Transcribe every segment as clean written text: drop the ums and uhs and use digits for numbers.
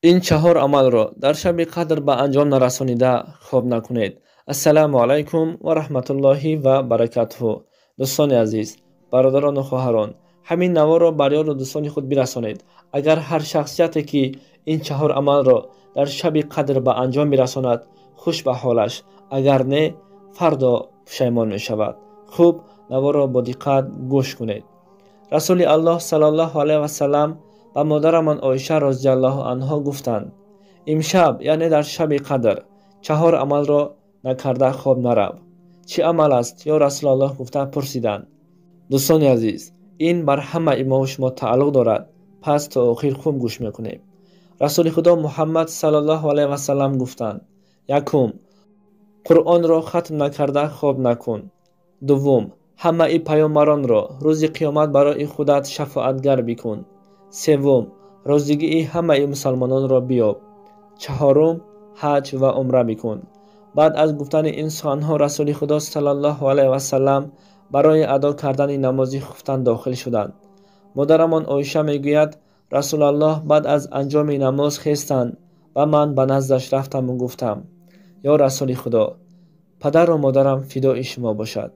ин чаҳор амалро дар шаби қадр ба анҷом нарасонида хоб накунед. Ассалому алайкум ва раҳматуллоҳи ва баракатуҳу. Дӯстони азиз, бародарону хоҳарон, ҳамин наворро бар ёду дӯстони худ бирасонед. Агар ҳар шахсияте ки ин чаҳор амалро дар шаби қадр ба анҷом бирасонад, хуш ба ҳолаш, агар не, фардо пушаймон мешавад. хуб, наворро бо диққат гӯш кунед. расули аллоҳ саллаллоҳу алайҳи васалам ба модарамон Оиша розиаллоҳу анҳо гуфтанд: имшаб, яъне дар шаби қадр, чаҳор амалро накарда хоб нарав. Чӣ амал аст, ё Расулаллоҳ? гуфта пурсиданд. дӯстони азиз, ин бар ҳамаи мо шумо тааллуқ дорад. пас то охир хуб гӯш мекунем. расули худо Муҳаммад саллаллоҳу алайҳи васалам гуфтанд: якум, қуръонро хатм накарда хоб накун. дуввум, ҳамаи паёмбаронро рӯзи қиёмат барои худат шафоатгар бикун. севум, розигии ҳамаи мусалмононро биёб. чаҳорум, ҳаҷ ва умра бикун. баъд аз гуфтани ин суханҳо расули худо саллаллоҳу алайҳи васалам барои адо кардани намози хуфтан дохил шуданд. модарамон Оиша мегӯяд, Расулаллоҳ баъд аз анҷоми намоз хестанд ва ман ба наздаш рафтаму гуфтам: ё расули худо, падару модарам фидои шумо бошад.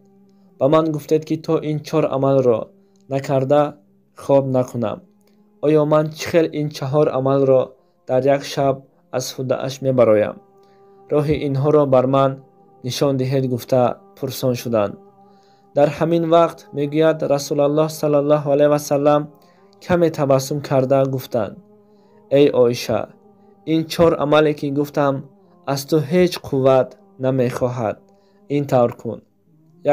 ба ман гуфтед ки то ин чор амалро накарда хоб накунам. оё ман чӣ хел ин чаҳор амалро дар як шаб аз худааш мебароям? роҳи инҳоро бар ман нишон диҳед, гуфта пурсон шуданд. дар ҳамин вақт мегӯяд Расулаллоҳ саллаллоҳу алайҳи васалам каме табассум карда гуфтанд: эй Оиша, ин чор амале ки гуфтам аз ту ҳеҷ қувват намехоҳад. ин тавр кун.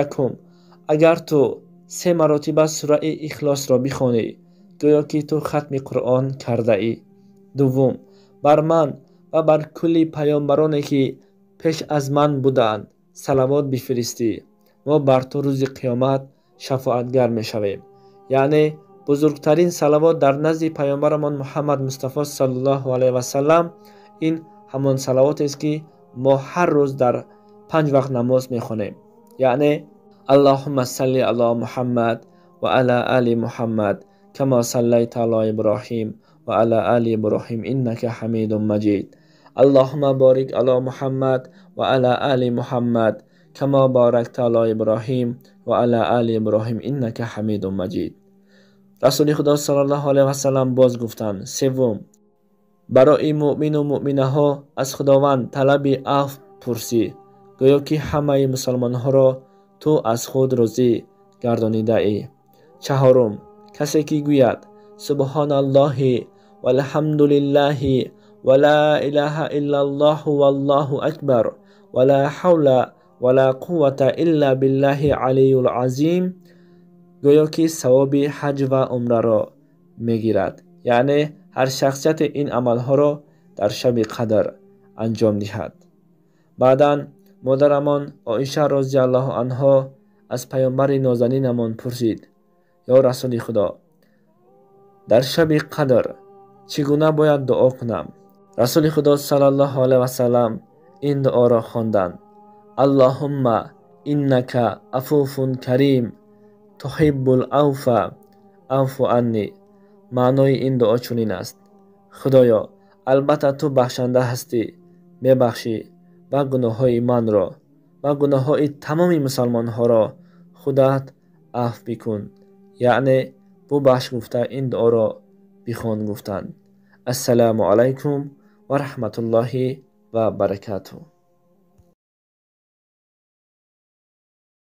якум, агар ту 3 маротиба сураи Ихлосро бихонӣ, гӯё ки ту хатми Қуръон кардаӣ. дуввум, бар ман ва бар кулли паёмбароне ки пеш аз ман будаанд салавот бифиристӣ, мо бар ту рӯзи қиёмат шафоатгар мешавем. яъне бузургтарин салавот дар назди паёмбарамон Муҳаммад Мустафо саллаллоҳу алайҳи васалам ин ҳамон салавотест ки мо ҳар рӯз дар 5 вақт намоз мехонем. яъне Аллоҳумма салли ала Муҳаммад ва ала али Муҳаммад кама саллайта ала Иброҳим ва ала али Иброҳим иннака ҳамидун маҷид. Аллоҳумма борик ала Муҳаммад ва ала али Муҳаммад кама баракта ала Иброҳим ва ала али Иброҳим иннака ҳамидун маҷид. расули худо саллаллоҳу алайҳи васалам боз гуфтанд: севум, барои муъмину муъминаҳо аз худованд талаби афв пурсӣ, гӯё ки ҳамаи мусалмонҳоро ту аз худ розӣ гардонидаӣ. чаҳорум, касе ки гӯяд субҳаналлоҳи валҳамдулиллаҳи ва ла илаҳаиллаллоҳу валлоҳу акбар ва ла ҳавла ва ла қуввата илла биллаҳи алиюл азим, гӯё ки савоби ҳаҷ ва умраро мегирад. яъне ҳар шахсияте ин амалҳоро дар шаби қадр анҷом диҳад. баъдан модарамон Оиша розиаллоҳу анҳо аз паёмбари нозанинамон пурсид: ё расули худо, дар шаби қадр чӣ гуна бояд дуо кунам? расули худо саллаллоҳу алайҳи васалам ин дуоро хонданд: Аллоҳумма иннака афуфун карим тухиббул авфа аъфу анни. маънои ин дуо чунин аст: худоё, албатта ту бахшанда ҳастӣ, мебахшӣ ва гуноҳҳои манро ва гуноҳҳои тамоми мусалмонҳоро худат афв бикун. яъне бубахш гуфта ин дуоро бихон гуфтанд. ассалому алайкум ва раҳматуллоҳи ва баракатуҳ.